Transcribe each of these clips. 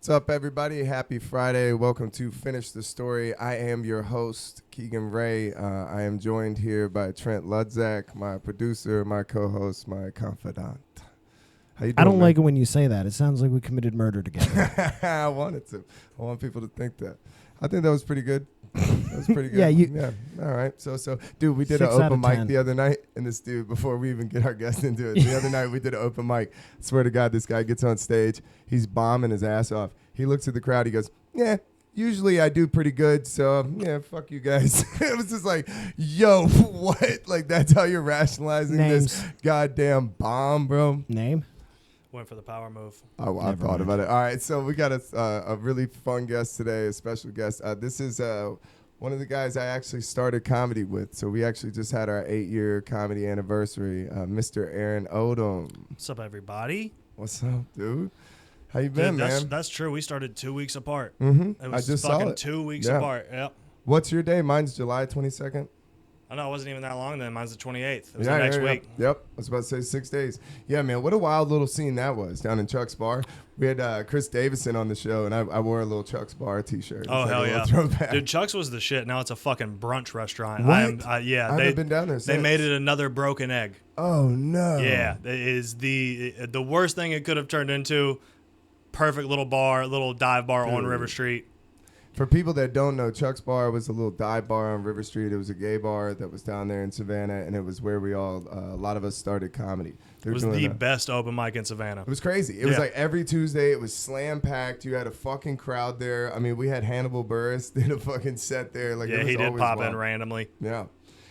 What's up, everybody? Happy Friday. Welcome to Finish the Story. I am your host, Keegan Ray. I am joined here by Trent Ludzak, my producer, my co-host, my confidant. How you doing, I don't man? like it when you say that. It sounds like we committed murder together. I wanted to. I want people to think that. I think that was pretty good. That was pretty good. Yeah. All right. So, dude, we did 6 an out open of mic 10. the other night, and this dude, before we even get our guest into it, the other night we did an open mic. I swear to God, this guy gets on stage. He's bombing his ass off. He looks at the crowd. He goes, "Yeah, usually I do pretty good. So yeah, fuck you guys." It was just like, yo, what? Like that's how you're rationalizing this goddamn bomb, bro? Name? Went for the power move. Oh, I thought about it. All right, so we got a really fun guest today, a special guest. This is one of the guys I actually started comedy with. So we actually just had our 8-year comedy anniversary. Mr. Aaron Odom. What's up, everybody? What's up, dude? How you been, man? That's true. We started 2 weeks apart. Mm-hmm. It was I just fucking saw it. 2 weeks apart. Yep. What's your day? Mine's July 22nd. I know it wasn't even that long then. Mine's the 28th. It was the next week. Yep. I was about to say 6 days. Yeah, man. What a wild little scene that was down in Chuck's Bar. We had Chris Davison on the show, and I wore a little Chuck's Bar t-shirt. Oh, hell yeah. Throwback. Dude, Chuck's was the shit. Now it's a fucking brunch restaurant. What? I haven't been down there since. They made it another broken egg. Oh, no. Yeah. It is the worst thing it could have turned into. Perfect little bar, little dive bar on River Street. For people that don't know, Chuck's Bar was a little dive bar on River Street. It was a gay bar that was down there in Savannah, and it was where we all, a lot of us started comedy. It was the best open mic in Savannah. It was crazy. It was like every Tuesday, it was slam packed. You had a fucking crowd there. I mean, we had Hannibal Buress did a fucking set there. Like, yeah, he did pop in randomly. Yeah.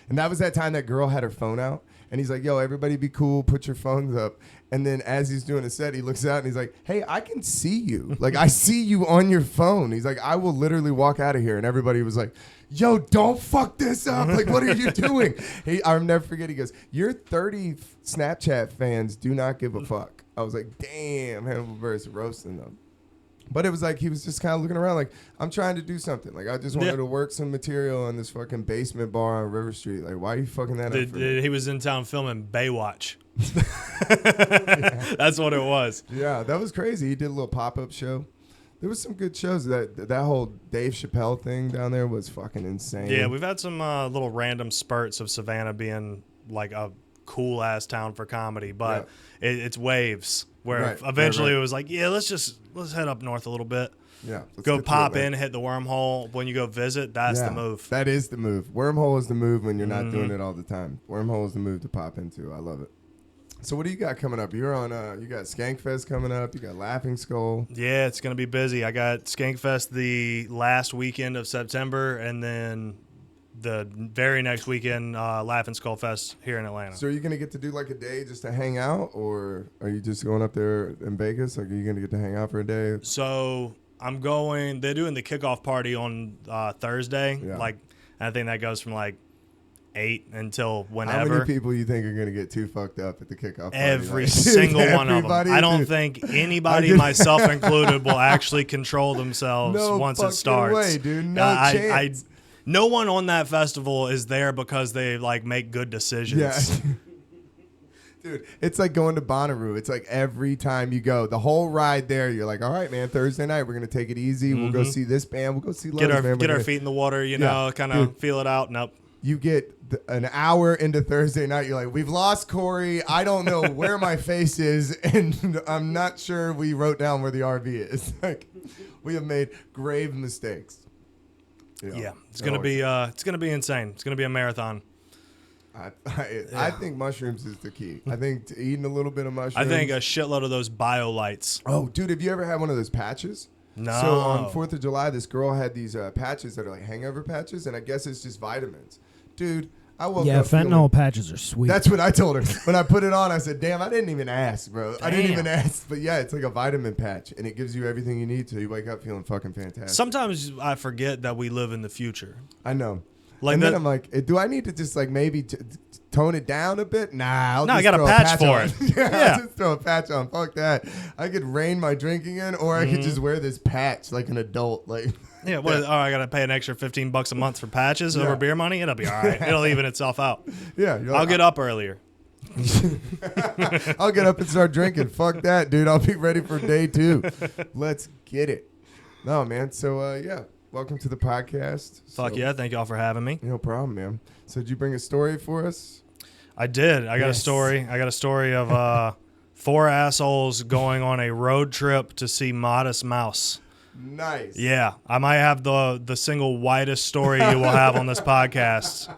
And that was that time that girl had her phone out. And he's like, yo, everybody be cool. Put your phones up. And then as he's doing a set, he looks out and he's like, hey, I can see you. Like, I see you on your phone. He's like, I will literally walk out of here. And everybody was like, yo, don't fuck this up. Like, what are you doing? I'll never forget. He goes, your 30 Snapchat fans do not give a fuck. I was like, damn, Hannibal Buress roasting them. But it was like he was just kind of looking around like, I'm trying to do something. Like, I just wanted to work some material on this fucking basement bar on River Street. Like, why are you fucking that up for me? He was in town filming Baywatch. That's what it was. Yeah, that was crazy. He did a little pop-up show. There was some good shows. That whole Dave Chappelle thing down there was fucking insane. Yeah, we've had some little random spurts of Savannah being like a cool-ass town for comedy, but it's waves. Where eventually it was like, yeah, let's head up north a little bit. Yeah. Go pop in, hit the wormhole. When you go visit, that's the move. That is the move. Wormhole is the move when you're not doing it all the time. Wormhole is the move to pop into. I love it. So what do you got coming up? You're on, you got Skankfest coming up. You got Laughing Skull. Yeah, it's going to be busy. I got Skankfest the last weekend of September, and then the very next weekend, Laughing Skull Fest here in Atlanta. So are you going to get to do like a day just to hang out, or are you just going up there in Vegas? Like, are you going to get to hang out for a day? So I'm going, they're doing the kickoff party on Thursday. Yeah. Like, I think that goes from like 8 until whenever. How many people you think are going to get too fucked up at the kickoff party? Every single one of them. I don't think anybody, myself included, will actually control themselves once it starts. No way, dude. No chance. No one on that festival is there because they like make good decisions. Yeah. Dude, it's like going to Bonnaroo. It's like every time you go, the whole ride there, you're like, all right, man, Thursday night, we're going to take it easy. We'll go see this band. We'll go see Lotus, man. Get our feet in the water, you know, kind of feel it out. Nope. You get an hour into Thursday night, you're like, we've lost Corey. I don't know where my face is, and I'm not sure we wrote down where the RV is. Like, we have made grave mistakes. Yeah, it's gonna be insane. It's gonna be a marathon. I think mushrooms is the key. I think eating a little bit of mushrooms. I think a shitload of those BioLites. Oh, dude, have you ever had one of those patches? No. So on 4th of July, this girl had these patches that are like hangover patches, and I guess it's just vitamins. Dude, I woke up fentanyl patches are sweet. That's what I told her. When I put it on, I said, damn, I didn't even ask, bro. I didn't even ask. But yeah, it's like a vitamin patch, and it gives you everything you need to. You wake up feeling fucking fantastic. Sometimes I forget that we live in the future. I know. Like and then I'm like, do I need to just like maybe tone it down a bit? Nah, I got a patch for it. Yeah, I'll just throw a patch on. Fuck that. I could rein my drinking in, or I could just wear this patch like an adult. Like, yeah, I got to pay an extra $15 a month for patches over beer money? It'll be all right. It'll even itself out. Yeah. I'll get up earlier. I'll get up and start drinking. Fuck that, dude. I'll be ready for day 2. Let's get it. No, man. So, yeah. Welcome to the podcast. Fuck yeah. Thank y'all for having me. No problem, man. So, did you bring a story for us? I did. I got a story. I got a story of 4 assholes going on a road trip to see Modest Mouse. Nice. Yeah. I might have the single whitest story you will have on this podcast.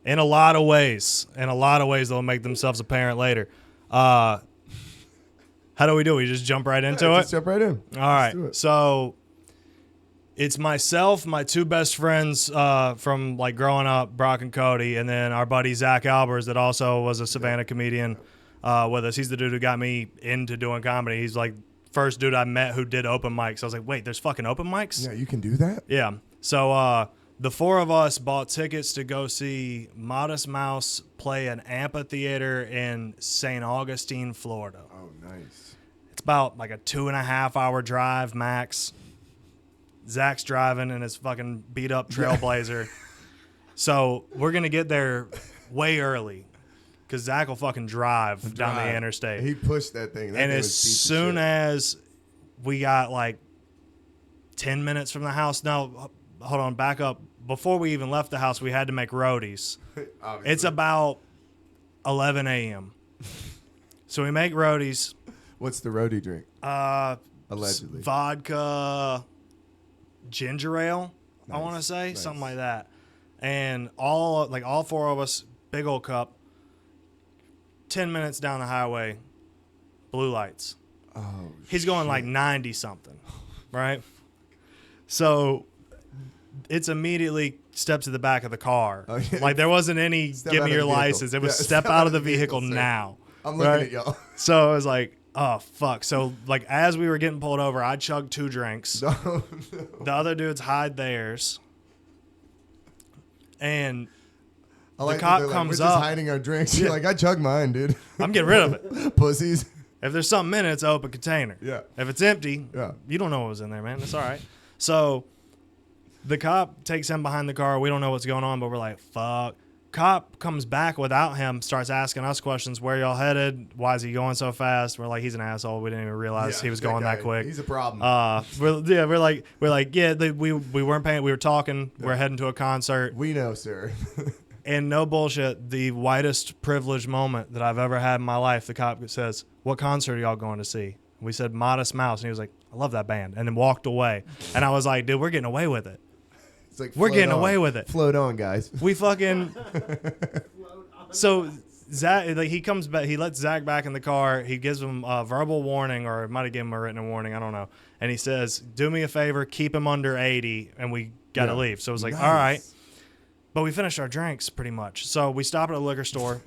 In a lot of ways. They'll make themselves apparent later. How do we do it? We just jump right into it? Just jump right in. All right. So it's myself, my 2 best friends from like growing up, Brock and Cody, and then our buddy Zach Albers that also was a Savannah comedian with us. He's the dude who got me into doing comedy. He's like first dude I met who did open mics. I was like, wait, there's fucking open mics? Yeah, you can do that? Yeah. So the 4 of us bought tickets to go see Modest Mouse play an amphitheater in St. Augustine, Florida. Oh, nice. It's about like a 2.5-hour drive max. Zach's driving in his fucking beat up Trailblazer. So we're going to get there way early because Zach will fucking drive down the interstate. He pushed that thing. That and thing as was piece of soon shit. as we got like 10 minutes from the house, no, hold on, back up. Before we even left the house, we had to make roadies. Obviously. It's about 11 a.m. So we make roadies. What's the roadie drink? Allegedly. Vodka, ginger ale, I want to say. Nice. Something like that. And all 4 of us, big old cup, 10 minutes down the highway, blue lights. Oh, He's going like 90 something, right? So it's immediately step to the back of the car. Oh, yeah. Like there wasn't any Step give out me of your the vehicle. license. It was Yeah, step out of the vehicle sir. now. I'm looking right? at y'all. So I was like, oh fuck. So like as we were getting pulled over, I chugged 2 drinks. No. The other dudes hide theirs. And I like cop that they're comes like, we're up. just hiding our drinks. You're like, I chug mine, dude. I'm getting rid of it. Pussies. If there's something in it, it's an open container. Yeah. If it's empty, Yeah. you don't know what was in there, man. It's all right. So the cop takes him behind the car. We don't know what's going on, but we're like, fuck. Cop comes back without him, starts asking us questions. Where y'all headed? Why is he going so fast? We're like, he's an asshole. We didn't even realize he was going guy, that quick. He's a problem. We're like, we weren't paying. We were talking. Yeah. We're heading to a concert. We know, sir. And no bullshit, the whitest privileged moment that I've ever had in my life, the cop says, what concert are y'all going to see? We said Modest Mouse. And he was like, I love that band. And then walked away. And I was like, dude, we're getting away with it. It's like, We're float getting on. away with it. Float on, guys. We fucking... So Zach, like, he comes back. He lets Zach back in the car. He gives him a verbal warning, or might have given him a written warning. I don't know. And he says, do me a favor, keep him under 80, and we got to leave. So it was like, Nice. all right. But we finished our drinks pretty much. So we stopped at a liquor store.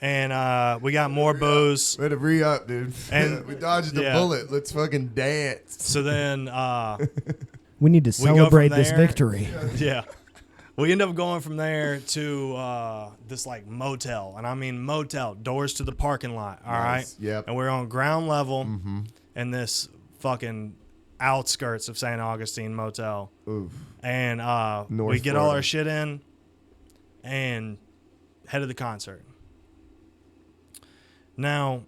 And we got more booze. We had to re-up, dude. And- we dodged the yeah. bullet. Let's fucking dance. So then, We need to We go from celebrate this there. victory. yeah. We end up going from there to this like motel. And I mean motel, doors to the parking lot. All right. Nice. Yep. And we're on ground level Mm-hmm. in this fucking outskirts of St. Augustine motel. Oof. And North we get all Florida. our shit in and head to the concert. Now,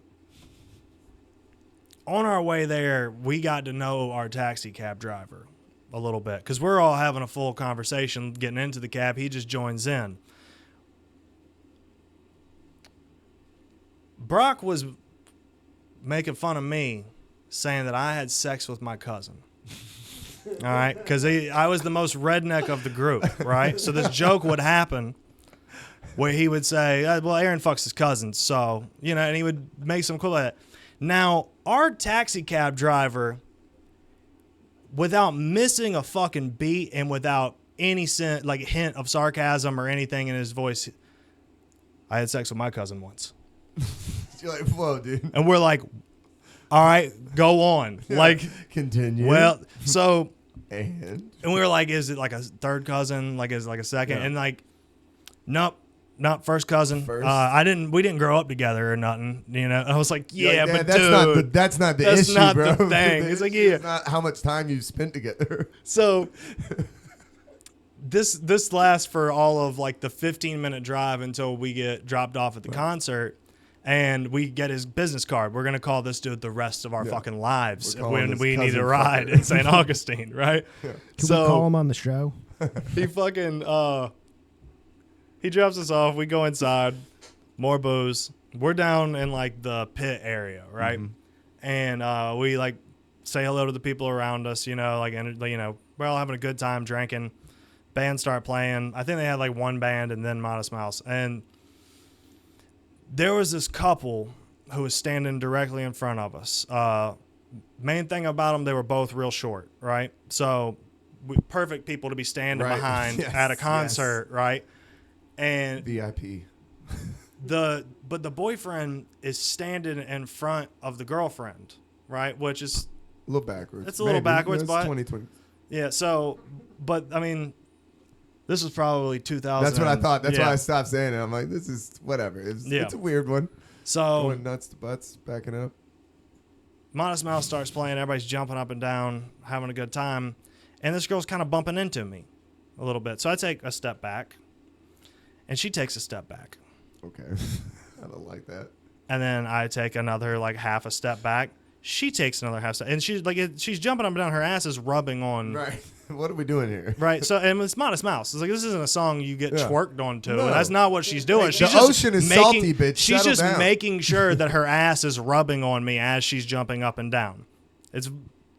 on our way there, we got to know our taxi cab driver a little bit because we're all having a full conversation getting into the cab. He just joins in. Brock was making fun of me, saying that I had sex with my cousin. All right, because I was the most redneck of the group, right? So this joke would happen where he would say, well, Aaron fucks his cousins, so, you know, and he would make some cool like that. Now, our taxi cab driver, without missing a fucking beat and without any hint of sarcasm or anything in his voice, I had sex with my cousin once. You're like, whoa, dude. And we're like, all right, go on. Like, Continue. well, so, and and we were like, is it like a third cousin? Like, is it like a second? Yeah. And like, nope. Not first cousin. First? We didn't grow up together or nothing. You know, I was like, yeah, like, but that's not the that's issue, not bro. the thing. It's like, issue yeah. is not how much time you've spent together. So this lasts for all of like the 15-minute drive until we get dropped off at the concert. And we get his business card. We're going to call this dude the rest of our fucking lives when we need a ride in St. Augustine, right? Can we call him on the show? He fucking, he drops us off. We go inside. More booze. We're down in like the pit area, right? And we like say hello to the people around us, you know, like, and you know, we're all having a good time drinking. Bands start playing. I think they had like one band and then Modest Mouse. And there was this couple who was standing directly in front of us. Main thing about them, they were both real short, right? So perfect people to be standing behind at a concert, right? And VIP. But the boyfriend is standing in front of the girlfriend, right? Which is a little backwards. It's a little backwards, but 2020. Yeah. So, but I mean, this was probably 2000. That's what I thought. That's why I stopped saying it. I'm like, this is whatever. It's a weird one. So going nuts to butts, backing up. Modest Mouse starts playing. Everybody's jumping up and down, having a good time, and this girl's kind of bumping into me a little bit. So I take a step back, and she takes a step back. Okay. I don't like that. And then I take another like half a step back. She takes another half step, and she's jumping up and down. Her ass is rubbing on. Right. What are we doing here? Right. So and it's Modest Mouse. It's like this isn't a song you get twerked onto. No. And that's not what she's doing. Hey, she's the ocean is salty, bitch. She's just down. making sure that her ass is rubbing on me as she's jumping up and down. It's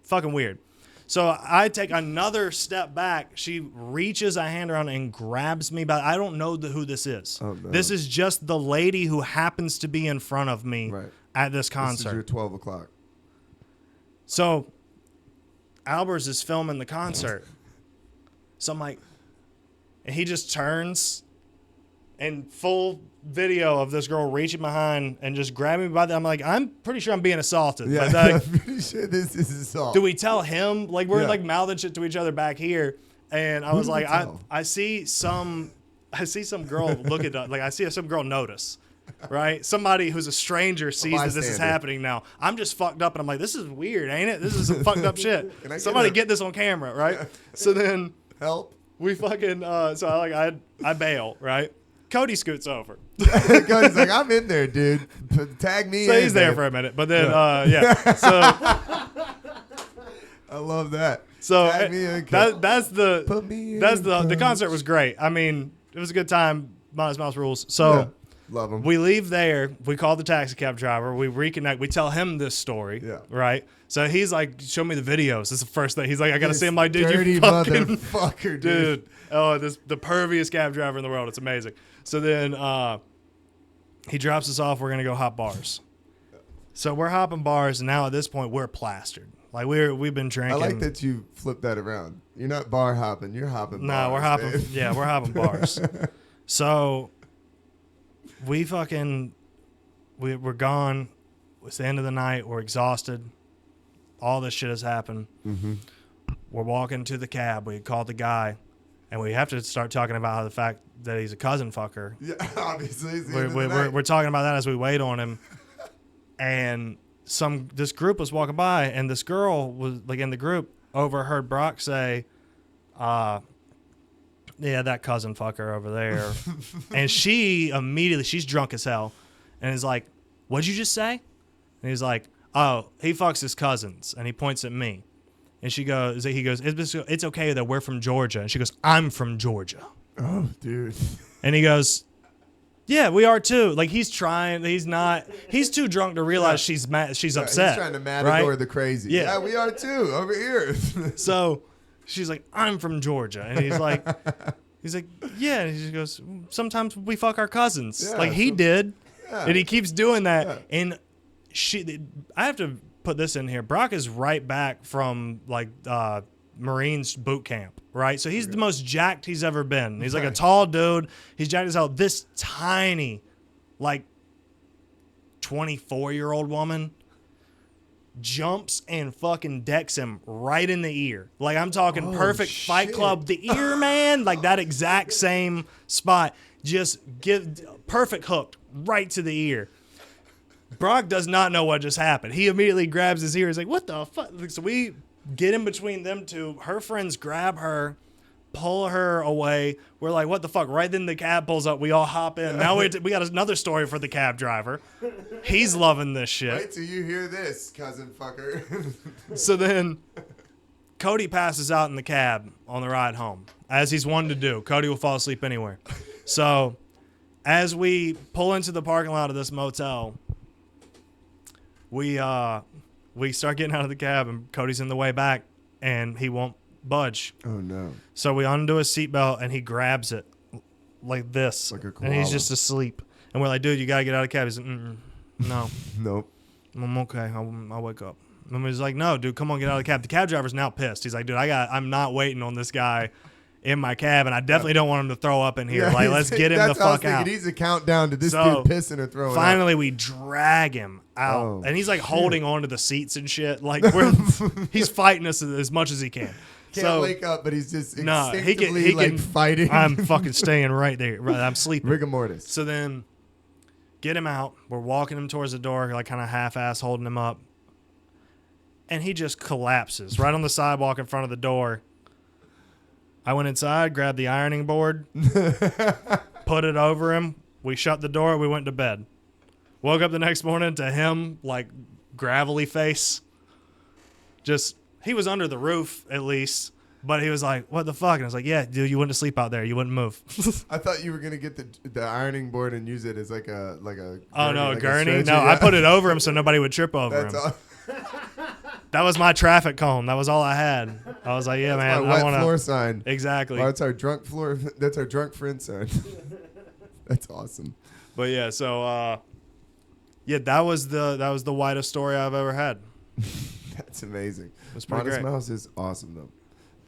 fucking weird. So I take another step back. She reaches a hand around and grabs me, but I don't know who this is. Oh, no. This is just the lady who happens to be in front of me at this concert. This is your 12 o'clock. So Albers is filming the concert. So I'm like, and he just turns and full video of this girl reaching behind and just grabbing me by the, I'm like, I'm pretty sure I'm being assaulted. Yeah, like, I'm pretty sure this is assault. Do we tell him? Like, we're like mouthing shit to each other back here. And I was like, I see some girl look at, like, I see some girl notice. Right? Somebody who's a stranger sees that this is happening now. I'm just fucked up and I'm like, this is weird, ain't it? This is some fucked up shit. Somebody get this on camera, right? So then help. We fucking so I bail, right? Cody scoots over. Cody's like, I'm in there, dude. Tag me in. So he's there for a minute, but then so I love that. So the concert was great. I mean, it was a good time. Modest Mouse rules. So love him. We leave there. We call the taxi cab driver. We reconnect. We tell him this story. Yeah. Right. So he's like, "Show me the videos." This is the first thing. He's like, "I gotta see him." Like, dude, dirty you fucking motherfucker, dude. Oh, the perviest cab driver in the world. It's amazing. So then he drops us off. We're gonna go hop bars. So we're hopping bars, and now at this point we're plastered. Like we've been drinking. I like that you flipped that around. You're not bar hopping. You're hopping. No, bars, we're hopping. babe. Yeah, we're hopping bars. So we're gone. It's the end of the night. We're exhausted. All this shit has happened. Mm-hmm. We're walking to the cab. We called the guy, and we have to start talking about how the fact that he's a cousin fucker. Yeah, obviously. We're talking about that as we wait on him. And this group was walking by, and this girl was like in the group overheard Brock say, yeah, that cousin fucker over there. And she immediately, she's drunk as hell, and is like, what'd you just say? And he's like, oh, he fucks his cousins. And he points at me. And he goes, it's okay that we're from Georgia. And she goes, I'm from Georgia. Oh, dude. And he goes, yeah, we are too. Like, he's trying, he's too drunk to realize she's mad, she's upset. He's trying to matador the crazy. Yeah, we are too, over here. So she's like, I'm from Georgia. And he's like, yeah. And he goes, sometimes we fuck our cousins. Yeah, like he did. Yeah. And he keeps doing that. Yeah. And I have to put this in here. Brock is right back from like Marines boot camp, right? So he's the most jacked he's ever been. He's like a tall dude. He's jacked as hell. This tiny, like 24-year-old woman jumps and fucking decks him right in the ear. Like, I'm talking perfect shit. Fight Club, the ear, man. Like that exact same spot. Just perfect hooked right to the ear. Brock does not know what just happened. He immediately grabs his ear. He's like, what the fuck? So we get in between them two. Her friends grab her, pull her away. We're like, what the fuck? Right then the cab pulls up. We all hop in. Now we got another story for the cab driver. He's loving this shit. Wait till you hear this, cousin fucker. So then Cody passes out in the cab on the ride home, as he's wanting to do. Cody will fall asleep anywhere. So as we pull into the parking lot of this motel, we start getting out of the cab, and Cody's in the way back, and he won't budge. Oh, no. So we undo his seatbelt, and he grabs it like this, Like a and he's koala. just asleep. And we're like, dude, you got to get out of the cab. He's like, no. Nope. I'm okay. I'll wake up. And he's like, no, dude, come on, get out of the cab. The cab driver's now pissed. He's like, dude, I'm not waiting on this guy in my cab, and I definitely don't want him to throw up in here. Like, let's get him the fuck out. He's a countdown to this So, dude pissing or throwing Finally, up. we drag him out, Oh, and he's like shit. holding onto the seats and shit. Like he's fighting us as much as he can. Can't wake up, but he's just No, instinctively he can fighting. I'm fucking staying right there. Right, I'm sleeping. Rigor mortis. So then, get him out. We're walking him towards the door, like kind of half-ass holding him up, and he just collapses right on the sidewalk in front of the door. I went inside, grabbed the ironing board, put it over him. We shut the door. We went to bed. Woke up the next morning to him, like, gravelly face. Just, he was under the roof, at least. But he was like, what the fuck? And I was like, yeah, dude, you went to sleep out there. You wouldn't move. I thought you were gonna get the ironing board and use it as like a Oh, no, like a gurney? stretcher. No, Yeah. I put it over him so nobody would trip over That's him. all. That was my traffic cone. That was all I had. I was like, yeah, My man, wet I want floor to. sign. Exactly. Oh, that's our drunk floor. That's our drunk friend sign. That's awesome. But yeah, so yeah, that was the whitest story I've ever had. That's amazing. was pretty Modest great. Mouse is awesome though.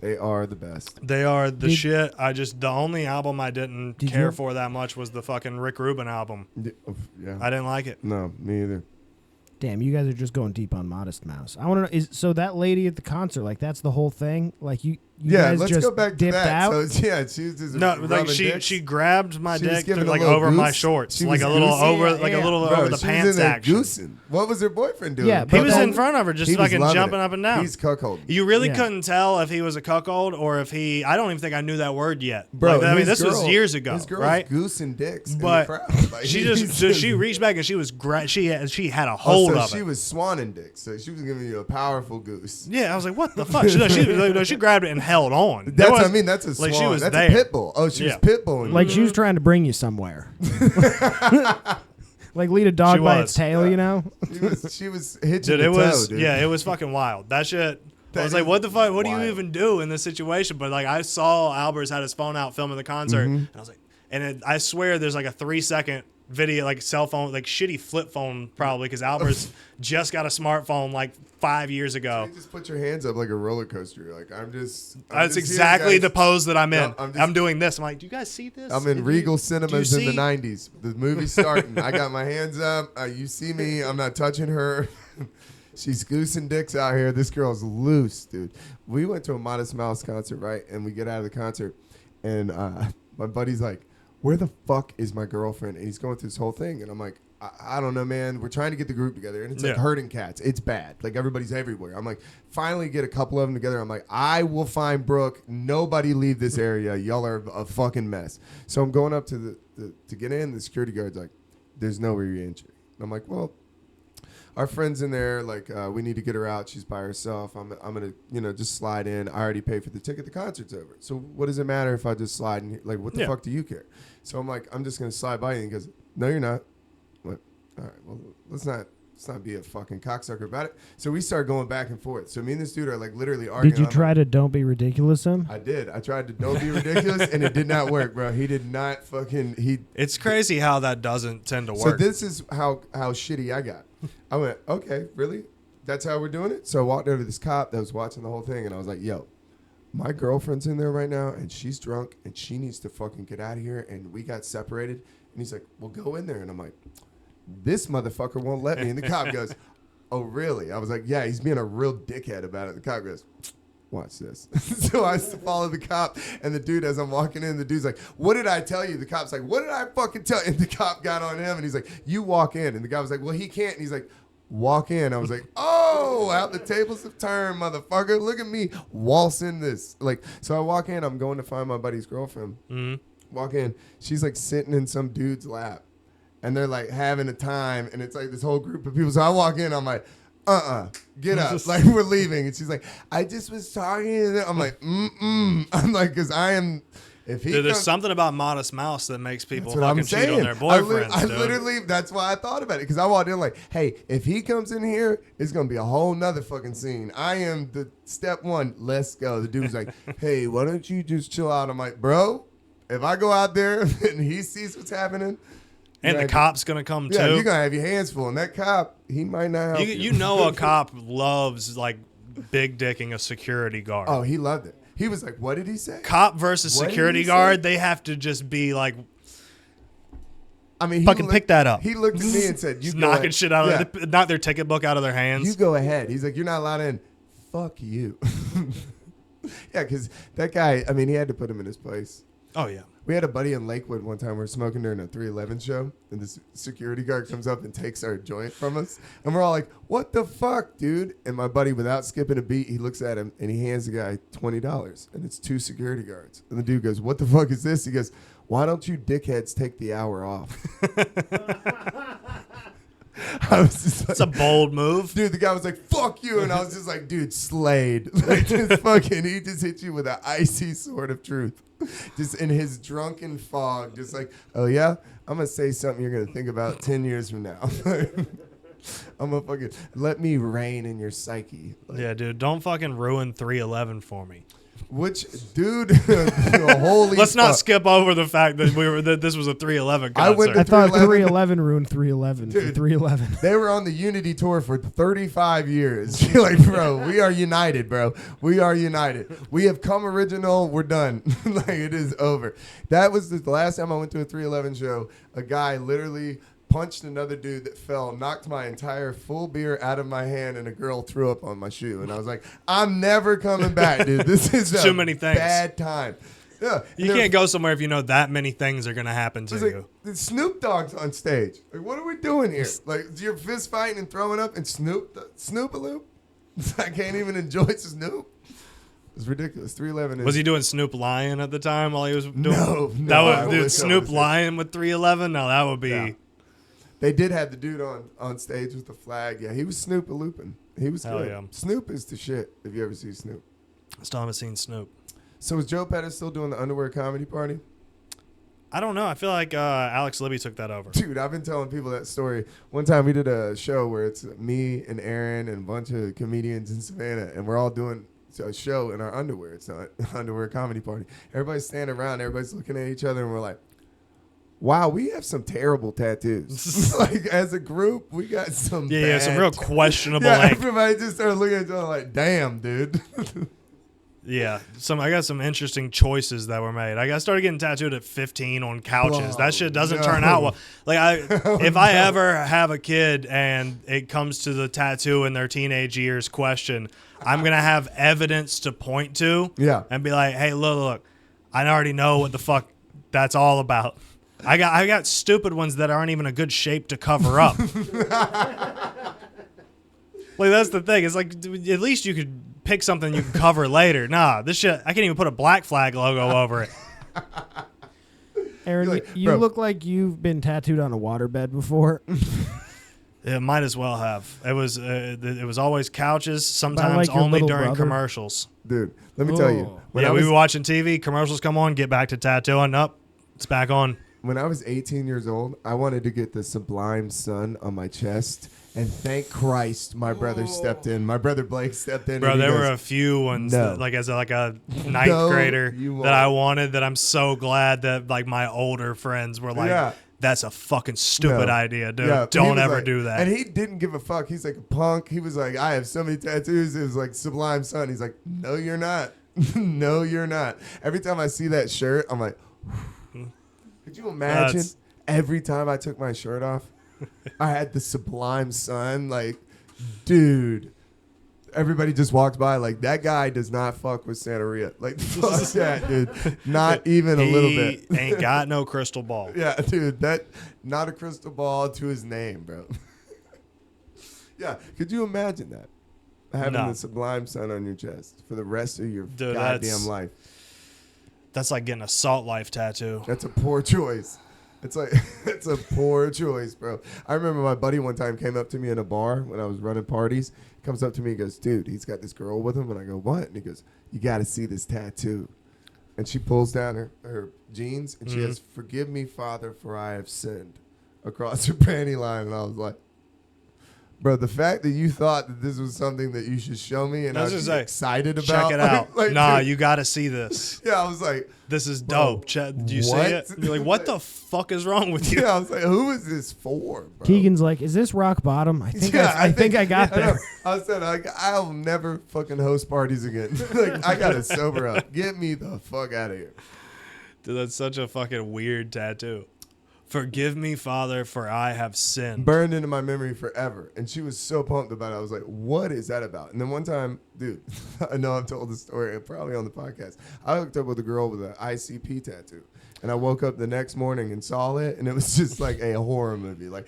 They are the best. They are the Did- shit. The only album I didn't Did care you- for that much was the fucking Rick Rubin album. Yeah. I didn't like it. No, me either. Damn, you guys are just going deep on Modest Mouse. I want to know, so that lady at the concert, like, that's the whole thing? Like, you Yeah, guys let's just go back to dipped that. out? So yeah, she was just No, like rubbing she dicks. grabbed my She was dick giving through, a like little over my goose. shorts, She like a was little goosey. over, Yeah, like a yeah. little Bro, over the she was pants in there action. goosing. What was her boyfriend doing? Yeah, He but was then- in front of her, just He was fucking loving jumping it. up and down. He's cuckold. You really Yeah. couldn't tell if he was a cuckold or if he. I don't even think I knew that word yet. Bro, Like, I mean, his this was girl- years ago, His girl's right? goosing dicks But in the crowd. Like, she he's just she reached back and she was she had a hold so of she it. was swanning dicks. So she was giving you a powerful goose. Yeah, I was like, what the fuck? She grabbed it and held on. That's There what I was- mean. That's a swan. like she was That's there. a pit bull. Oh, she Yeah. was pit bulling. Like, she was trying to bring you somewhere. Like, lead a dog She by was. its tail, you know? she was hitching Dude, the it was toe, dude. yeah, it was fucking wild. That shit. I That was like, is what the fuck? What do you wild. even do in this situation? But like, I saw Albers had his phone out filming the concert, Mm-hmm. and I was like, I swear there's like a 3-second video, like cell phone, like shitty flip phone probably, because Albers just got a smartphone like 5 years ago. You just put your hands up like a roller coaster. You're like, I'm That's just exactly here, the guys. pose that I'm in. No, I'm I'm, just- doing this. I'm like, do you guys see this? I'm in Do Regal you Cinemas in the see- 90s. The movie's starting. I got my hands up. You see me. I'm not touching her. She's goosing dicks out here. This girl's loose, dude. We went to a Modest Mouse concert, right? And we get out of the concert, and my buddy's like, where the fuck is my girlfriend? And he's going through this whole thing. And I'm like, I don't know, man. We're trying to get the group together. And it's like Yeah. herding cats. It's bad. Like, everybody's everywhere. I'm like, finally get a couple of them together. I'm like, I will find Brooke. Nobody leave this area. Y'all are a fucking mess. So I'm going up to to get in. The security guard's like, there's no re-entry. And I'm like, well, our friend's in there. Like, we need to get her out. She's by herself. I'm gonna, just slide in. I already paid for the ticket. The concert's over. So what does it matter if I just slide in? Like, what the Yeah. fuck do you care? So I'm like, I'm just gonna slide by you. And he goes, no, you're not. What? All right. Well, let's not be a fucking cocksucker about it. So we start going back and forth. So me and this dude are like literally arguing. Did you I'm try like, to don't be ridiculous him? I did. I tried to don't be ridiculous, and it did not work, bro. He did not fucking. It's crazy how that doesn't tend to So work. this is how shitty I got. I went, okay, really? That's how we're doing it? So I walked over to this cop that was watching the whole thing, and I was like, yo, my girlfriend's in there right now, and she's drunk, and she needs to fucking get out of here, and we got separated. And he's like, well, go in there. And I'm like, this motherfucker won't let me. And the cop goes, oh, really? I was like, yeah, he's being a real dickhead about it. The cop goes, watch this. So I follow the cop, and the dude, as I'm walking in, the dude's like, what did I tell you? The cop's like, what did I fucking tell you? And the cop got on him, and he's like, you walk in. And the guy was like, well, he can't. And he's like, walk in. I was like, oh, oh, how the tables have turned, motherfucker. Look at me waltzing this. Like, so I walk in, I'm going to find my buddy's girlfriend. Mm-hmm. Walk in, she's like sitting in some dude's lap. And they're like having a time, and it's like this whole group of people. So I walk in, I'm like, get up. Like, we're leaving. And she's like, I just was talking to them. I'm like, I'm like, because I am, if he Dude, there's comes, something about Modest Mouse that makes people that's what I'm fucking cheat on saying. their boyfriends, I dude. literally, that's why I thought about it. Because I walked in like, hey, if he comes in here, it's going to be a whole nother fucking scene. I am the step one. Let's go. The dude's like, hey, why don't you just chill out? I'm like, bro, if I go out there and he sees what's happening. And the cop's going to come, too. Yeah, you're going to have your hands full. And that cop, he might not help you. You know a cop loves, like, big dicking a security guard. Oh, he loved it. He was like, what did he say? Cop versus What did security he guard, say? they have to just be like, I mean, fucking pick that up. He looked at me and said, "You just go knocking ahead." shit out Yeah. of their, knock their ticket book out of their hands. You go ahead. He's like, you're not allowed in. Fuck you. Yeah, because that guy, I mean, he had to put him in his place. Oh, yeah. We had a buddy in Lakewood one time. We were smoking during a 311 show, and this security guard comes up and takes our joint from us. And we're all like, what the fuck, dude? And my buddy, without skipping a beat, he looks at him, and he hands the guy $20. And it's 2 security guards. And the dude goes, what the fuck is this? He goes, why don't you dickheads take the hour off? I was just like, That's a bold move. dude, the guy was like, fuck you. And I was just like, dude, slayed. Like, just fucking, he just hit you with an icy sword of truth. Just in his drunken fog, just like, oh, yeah? I'm going to say something you're going to think about 10 years from now. I'm going to fucking, let me reign in your psyche. Like, Yeah, dude, don't fucking ruin 311 for me. which, dude, holy Let's not fuck. skip over the fact that this was a 311 concert. I went to I thought 311. 311 ruined 311 for Dude. 311. They were on the Unity tour for 35 years. You're like, bro, we are united, bro. We are united. We have come original. We're done. Like, it is over. That was the last time I went to a 311 show. A guy literally punched another dude that fell, knocked my entire full beer out of my hand, and a girl threw up on my shoe. And I was like, I'm never coming back, dude. This is Too a many things. bad time. Yeah. You can't go somewhere if you know that many things are going to happen to It's you. like Snoop Dogg's on stage. Like, what are we doing here? Like, you're fist fighting and throwing up and Snoop-a-loop? I can't even enjoy Snoop. It's ridiculous. 311 is. Was he doing Snoop Lion at the time while he was doing? No, That I would, dude, wish I Snoop was. Lion with 311. No, that would be. Yeah. They did have the dude on stage with the flag. Yeah, he was Snoop-a-looping. He was Hell good. yeah. Snoop is the shit if you ever see Snoop. Still haven't seen Snoop. So is Joe Pettis still doing the underwear comedy party? I don't know. I feel like Alex Libby took that over. Dude, I've been telling people that story. One time we did a show where it's me and Aaron and a bunch of comedians in Savannah, and we're all doing a show in our underwear. It's an underwear comedy party. Everybody's standing around. Everybody's looking at each other, and we're like, wow, we have some terrible tattoos. Like, as a group, we got some Yeah, some bad real questionable. Yeah, like, everybody just started looking at each other like, damn, dude. yeah, I got some interesting choices that were made. I started getting tattooed at 15 on couches. Whoa, That shit doesn't no. turn out well. Like, if I no. ever have a kid and it comes to the tattoo in their teenage years question, I'm gonna have evidence to point to. Yeah. And be like, hey, look, I already know what the fuck that's all about. I got stupid ones that aren't even a good shape to cover up. Like, that's the thing. It's like, at least you could pick something you can cover later. Nah, this shit, I can't even put a Black Flag logo over it. Aaron, You're like, you bro. look like you've been tattooed on a waterbed before. It might as well have. It was always couches, sometimes like your only little during brother? commercials. Dude, let me tell you. Oh. When Yeah, I we was, were watching TV, commercials come on, get back to tattooing. Up, it's back on. when I was 18 years old, I wanted to get the Sublime Sun on my chest. And thank Christ my brother stepped in. My brother Blake stepped in. Bro, and he there goes, were a few ones No. that, like as a ninth No, grader you that I won't. wanted, that I'm so glad that like my older friends were like, Yeah. that's a fucking stupid No. idea, dude. Yeah, he Don't was ever like- do that. And he didn't give a fuck. He's like a punk. He was like, I have so many tattoos. It was like Sublime Sun. He's like, no, you're not. No, you're not. Every time I see that shirt, I'm like, could you imagine? That's- Every time I took my shirt off, I had the Sublime Sun. Like, dude. Everybody just walked by like, that guy does not fuck with Santeria. Like, fuck that, dude. Not even a little bit. He ain't got no crystal ball. Yeah, dude, that not a crystal ball to his name, bro. Yeah, could you imagine that? having No. the sublime sun on your chest for the rest of your Dude, goddamn life. That's like getting a Salt Life tattoo. That's a poor choice. It's like it's a poor choice, bro. I remember my buddy one time came up to me in a bar when I was running parties. He comes up to me and goes, "Dude, he's got this girl with him." And I go, "What?" And he goes, "You got to see this tattoo." And she pulls down her jeans and she has, "Forgive me, Father, for I have sinned," across her panty line. And I was like, bro, the fact that you thought that this was something that you should show me and I was excited about. Check it out. Like, nah, dude, you got to see this. yeah, I was like, This is bro, dope. Did you see what? it? You're like, what the fuck is wrong with you? yeah, I was like, who is this for, bro? Keegan's like, is this rock bottom? I think I think I got there. I said, I'll never fucking host parties again. Like, I gotta sober up. Get me the fuck out of here. Dude, that's such a fucking weird tattoo. Forgive me, Father, for I have sinned. Burned into my memory forever. And she was so pumped about it. I was like, what is that about? And then one time, dude, I know I've told the story probably on the podcast. I hooked up with a girl with an ICP tattoo. And I woke up the next morning and saw it. And it was just like a horror movie. Like,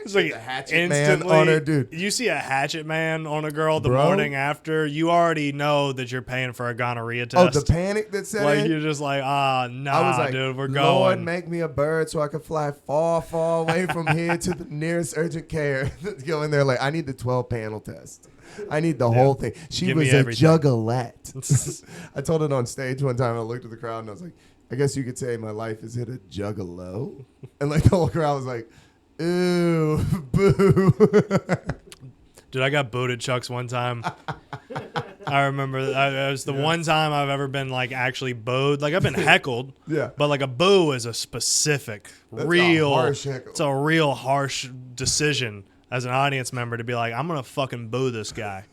It's like the hatchet man on her, dude. You see a hatchet man on a girl the Bro. morning after, you already know that you're paying for a gonorrhea Oh, test. the panic that set like in? you're just like, I was nah, like, dude, we're Lord, going. make me a bird so I can fly far, far away from here to the nearest urgent care. Go in there like, I need the 12-panel test. I need the whole thing. She Give was me a everything. juggalette. I told it on stage one time. And I looked at the crowd and I was like, I guess you could say my life has hit a juggalo. And like the whole crowd was like, ooh, boo. Dude, I got booed at Chuck's one time. I remember it was the one time I've ever been like actually booed. Like I've been heckled, Yeah. but like a boo is a specific, That's a real, harsh heckle. it's a real harsh decision as an audience member to be like, I'm gonna fucking boo this guy.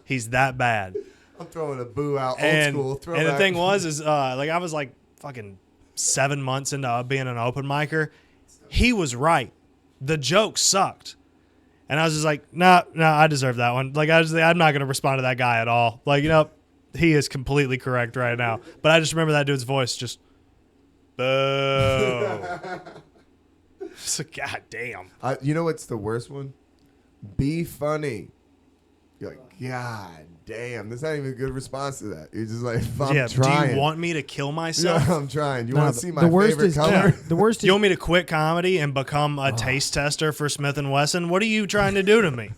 He's that bad. I'm throwing a boo out And, old school. and the thing was like I was like fucking 7 months into being an open micer. He was right. The joke sucked. And I was just like, no, I deserve that one. Like, I'm not going to respond to that guy at all. Like, you know, he is completely correct right now. But I just remember that dude's voice just, boo. It's like, God damn. You know what's the worst one? Be funny. You're like, God damn. That's not even a good response to that. You're just like, I'm trying. Do you want me to kill myself? Yeah, I'm trying. You No, want to see my the worst favorite is color? the worst You is want me to quit comedy and become a taste tester for Smith & Wesson? What are you trying to do to me?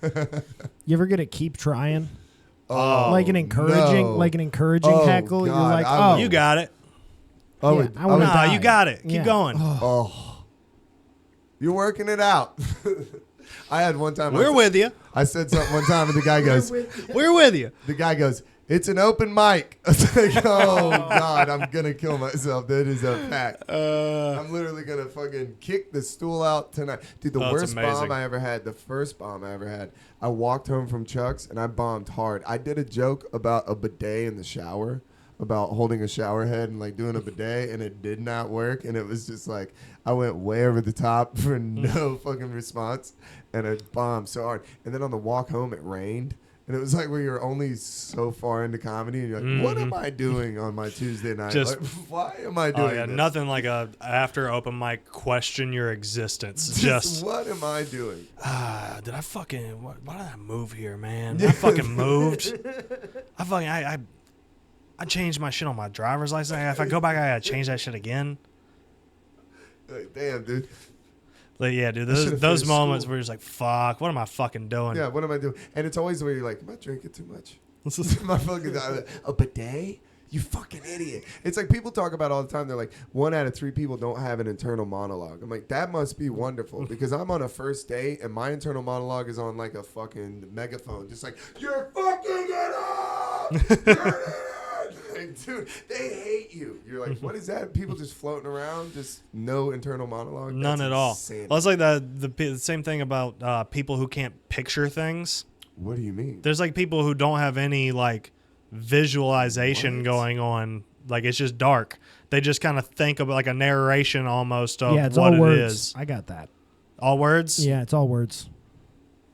you ever get a keep trying? Oh, Like an encouraging Oh, heckle. You're God, like, I oh, would- You got it. I Yeah, would, I would Nah, die. you got it. Keep Yeah. going. Oh, you're working it out. I had one time. We're with you. I said something one time, and the guy goes, We're with you. the guy goes, it's an open mic. I was like, oh God, I'm gonna kill myself. That is a fact. I'm literally gonna fucking kick the stool out tonight, dude. The Oh, it's worst amazing. bomb I ever had, the first bomb I ever had. I walked home from Chuck's and I bombed hard. I did a joke about a bidet in the shower, about holding a shower head and like doing a bidet, and it did not work. And it was just like I went way over the top for no fucking response, and I bombed so hard. And then on the walk home, it rained. And it was like where you're only so far into comedy, and you're like, "What am I doing on my Tuesday night? Just- Like, why am I doing Oh yeah, this? nothing like a after open mic question your existence. Just Just what am I doing?" did I fucking why did I move here, man? I fucking moved. I changed my shit on my driver's license. If I go back, I gotta change that shit again. Like, damn, dude. Like, yeah, dude, should've those finished moments school. where you're just like, fuck, what am I fucking doing? Yeah, what am I doing? And it's always the way you're like, "Am I drinking too much?" My fucking a bidet. You fucking idiot. It's like people talk about all the time. They're like, 1 out of 3 people don't have an internal monologue. I'm like, that must be wonderful because I'm on a first date and my internal monologue is on like a fucking megaphone. Just like, you're fucking it up. Like, dude, they hate you. You're like, what is that? People just floating around, just no internal monologue? None That's at all. insanity. Well, it's like the same thing about people who can't picture things. What do you mean? There's like people who don't have any like visualization What? going on. Like it's just dark. They just kind of think of like a narration almost of yeah, it's what all it words. is. I got that. All words? Yeah, it's all words.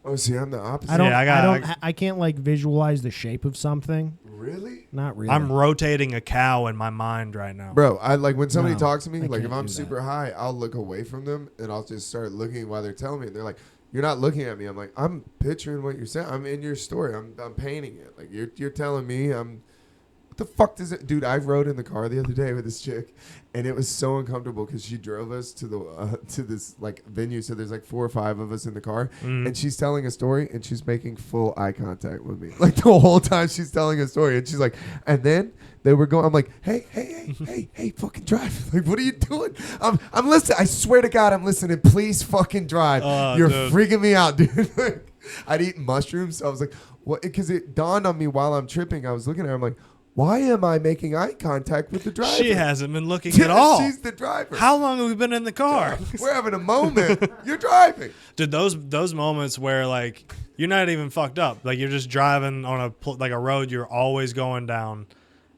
Oh, see, I'm the opposite. I don't. Yeah, I can't like visualize the shape of something. Really? Not really. I'm rotating a cow in my mind right now. Bro, I like when somebody No, talks to me, I like if can't I'm do super high, I'll look away from them and I'll just start looking while they're telling me. And they're like, you're not looking at me. I'm like, I'm picturing what you're saying. I'm in your story. I'm painting it. Like you're telling me what the fuck does it, dude? I rode in the car the other day with this chick, and it was so uncomfortable because she drove us to the to this like venue. So there's like 4 or 5 of us in the car, and she's telling a story, and she's making full eye contact with me, like the whole time she's telling a story, and she's like, and then they were going. I'm like, hey, fucking drive! Like, what are you doing? I'm listening. I swear to God, I'm listening. Please fucking drive. You're freaking me out, dude. Like, I'd eaten mushrooms, so I was like, what? Because it dawned on me while I'm tripping. I was looking at her. I'm like, why am I making eye contact with the driver? She hasn't been looking at all. She's the driver. How long have we been in the car? We're having a moment. You're driving. Dude, those moments where like you're not even fucked up, like you're just driving on a road you're always going down,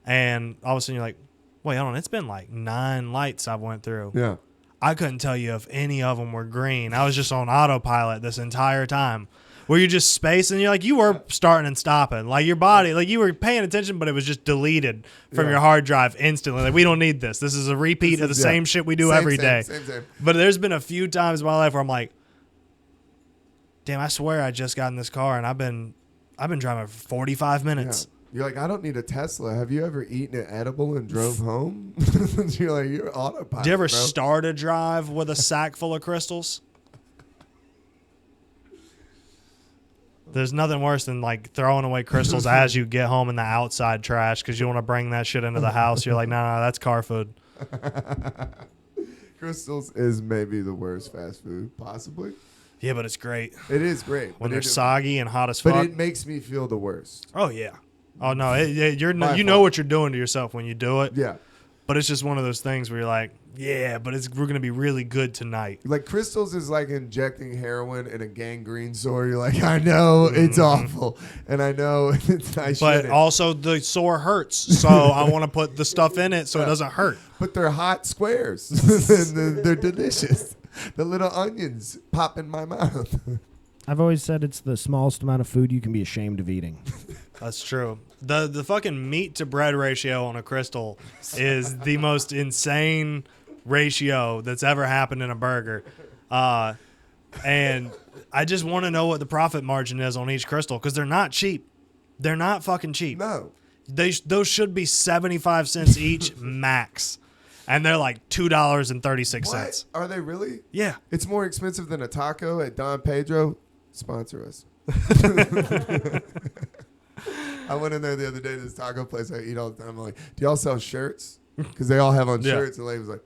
and all of a sudden you're like, wait, hold on, it's been like 9 lights I've went through. Yeah. I couldn't tell you if any of them were green. I was just on autopilot this entire time. Where you're just spacing, you're like, you were starting and stopping. Like your body, like you were paying attention, but it was just deleted from your hard drive instantly. Like, we don't need this. This is a repeat of the same shit we do every day. Same. But there's been a few times in my life where I'm like, damn, I swear I just got in this car and I've been driving for 45 minutes. Yeah. You're like, I don't need a Tesla. Have you ever eaten an edible and drove home? You're like, you're autopilot. Do you ever bro. start a drive with a sack full of crystals? There's nothing worse than like throwing away crystals as you get home in the outside trash because you want to bring that shit into the house. You're like, no, that's car food. Crystals is maybe the worst fast food, possibly. Yeah, but it's great. It is great. When they're soggy and hot as fuck. But it makes me feel the worst. Oh, yeah. Oh, no, you know what you're doing to yourself when you do it. Yeah. But it's just one of those things where you're like, yeah, but we're going to be really good tonight. Like crystals is like injecting heroin in a gangrene sore. You're like, I know it's awful, and I know I shouldn't. But also the sore hurts, so I want to put the stuff in it so it doesn't hurt. But they're hot squares. They're delicious. The little onions pop in my mouth. I've always said it's the smallest amount of food you can be ashamed of eating. That's true. The fucking meat to bread ratio on a crystal is the most insane ratio that's ever happened in a burger. And I just want to know what the profit margin is on each crystal because they're not cheap. They're not fucking cheap. No. Those should be 75 cents each max. And they're like $2.36. What? Are they really? Yeah. It's more expensive than a taco at Don Pedro. Sponsor us. I went in there the other day to this taco place I eat all the time. I'm like, do y'all sell shirts? Because they all have on shirts. And the lady was like,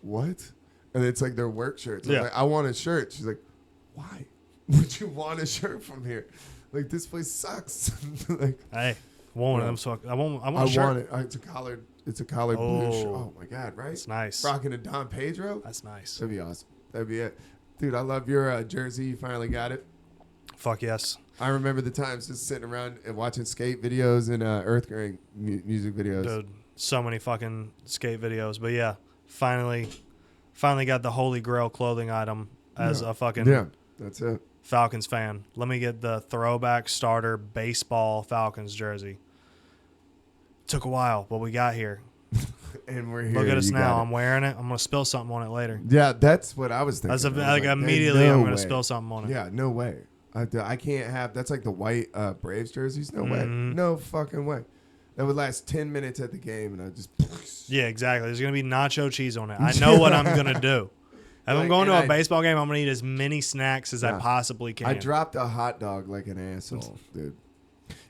what? And it's like their work shirts. I was like, I want a shirt. She's like, why would you want a shirt from here? Like, this place sucks. Like, hey, I want a shirt. I want it. It's a collared blue shirt. Oh my God, right? It's nice. Rocking a Don Pedro. That's nice. That'd be awesome. That'd be it. Dude, I love your jersey. You finally got it. Fuck yes. I remember the times just sitting around and watching skate videos and Earthgang music videos. Dude, so many fucking skate videos. But yeah, finally got the Holy Grail clothing item as a fucking that's it. Falcons fan. Let me get the throwback starter baseball Falcons jersey. Took a while, but we got here. And we're here. Look at us now. I'm wearing it. I'm going to spill something on it later. Yeah, that's what I was thinking. That's like immediately I'm going to spill something on it. Yeah, no way. I can't have, that's like the white Braves jerseys. No way. No fucking way. That would last 10 minutes at the game and I just. Yeah, exactly. There's going to be nacho cheese on it. I know what I'm going to do. If I'm going to a baseball game, I'm going to eat as many snacks as I possibly can. I dropped a hot dog like an asshole, dude.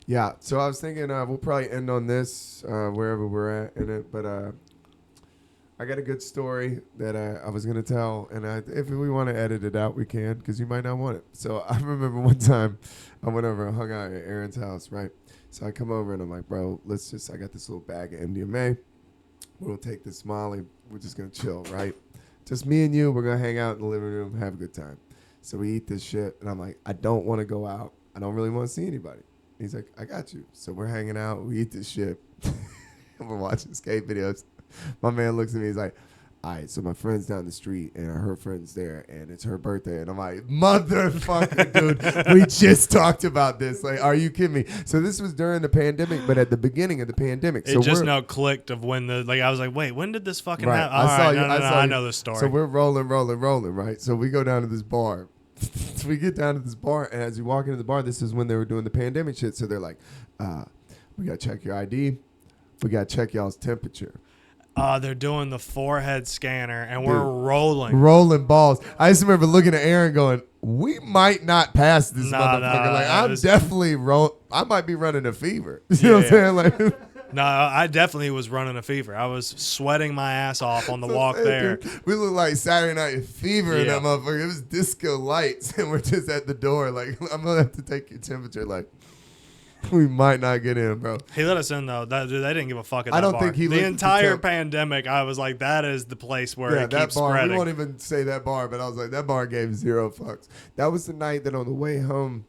Yeah, so I was thinking we'll probably end on this wherever we're at in it, but I got a good story that I was going to tell, and if we want to edit it out, we can, because you might not want it. So I remember one time I went over and hung out at Aaron's house, right? So I come over, and I'm like, bro, I got this little bag of MDMA. We'll take this Molly. We're just going to chill, right? Just me and you. We're going to hang out in the living room, have a good time. So we eat this shit, and I'm like, I don't want to go out. I don't really want to see anybody. He's like, I got you. So we're hanging out. We eat this shit. We're watching skate videos. My man looks at me. He's like, all right, so my friend's down the street, and her friend's there, and it's her birthday. And I'm like, motherfucker, dude, we just talked about this. Like, are you kidding me? So this was during the pandemic, but at the beginning of the pandemic. It just now clicked of when I was like, wait, when did this fucking happen? I know this story. So we're rolling, right? So we go down to this bar. So we get down to this bar, and as you walk into the bar, this is when they were doing the pandemic shit. So they're like, we got to check your ID. We got to check y'all's temperature. They're doing the forehead scanner, and we're rolling. Rolling balls. I just remember looking at Aaron going, we might not pass this motherfucker. Like, I'm definitely I might be running a fever. You know what I'm saying? Like, no, I definitely was running a fever. I was sweating my ass off on the walk there. Dude, we looked like Saturday Night Fever in that motherfucker. It was disco lights, and we're just at the door. Like, I'm going to have to take your temperature. Like, we might not get in, bro. He let us in, though. They didn't give a fuck at that I don't bar. think he The looked at entire the pandemic, I was like, that is the place where it that keeps bar, spreading. we won't even say that bar, but I was like, that bar gave 0 fucks. That was the night that on the way home,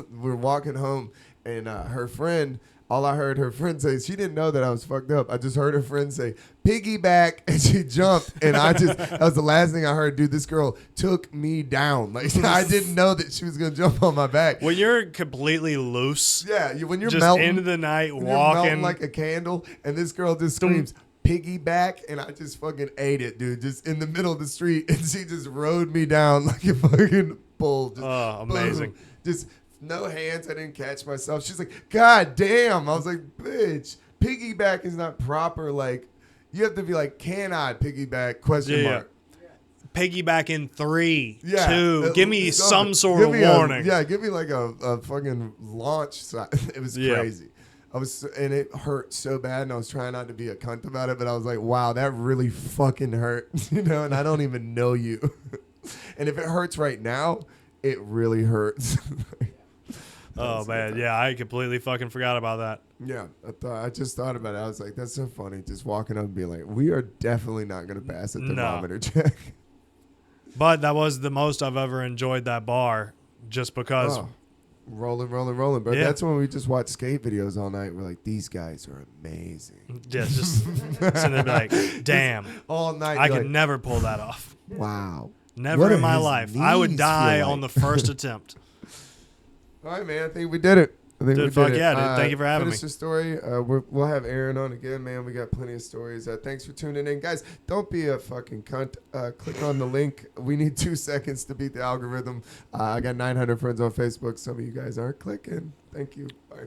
we're walking home, and her friend, all I heard her friend say, she didn't know that I was fucked up. I just heard her friend say, piggyback, and she jumped. And that was the last thing I heard. Dude, this girl took me down. Like, I didn't know that she was going to jump on my back. When you're completely loose. Yeah, when you're just melting. End of the night, when walking. You're melting like a candle, and this girl just screams, piggyback, and I just fucking ate it, dude. Just in the middle of the street, and she just rode me down like a fucking bull. Just, amazing. Boom. Just no hands. I didn't catch myself. She's like, God damn. I was like, bitch, piggyback is not proper. Like, you have to be like, can I piggyback? Question mark. Piggyback in 3, 2. Give me some sort of warning. Give me like a fucking launch. It was crazy. And it hurt so bad, and I was trying not to be a cunt about it, but I was like, wow, that really fucking hurt, and I don't even know you. And if it hurts right now, it really hurts. Oh, man. Yeah, I completely fucking forgot about that. Yeah, I just thought about it. I was like, that's so funny, just walking up and being like, we are definitely not going to pass a thermometer check. But that was the most I've ever enjoyed that bar, just because. Rolling, bro. Yeah. That's when we just watch skate videos all night. We're like, these guys are amazing. Yeah, just sitting there be like, damn. All night. I could never pull that off. Wow. Never in my life. I would die on the first attempt. All right, man. I think we did it. Dude, fuck yeah, dude. Thank you for having me. Finish the story. We'll have Aaron on again, man. We got plenty of stories. Thanks for tuning in. Guys, don't be a fucking cunt. Click on the link. We need 2 seconds to beat the algorithm. I got 900 friends on Facebook. Some of you guys aren't clicking. Thank you. Bye.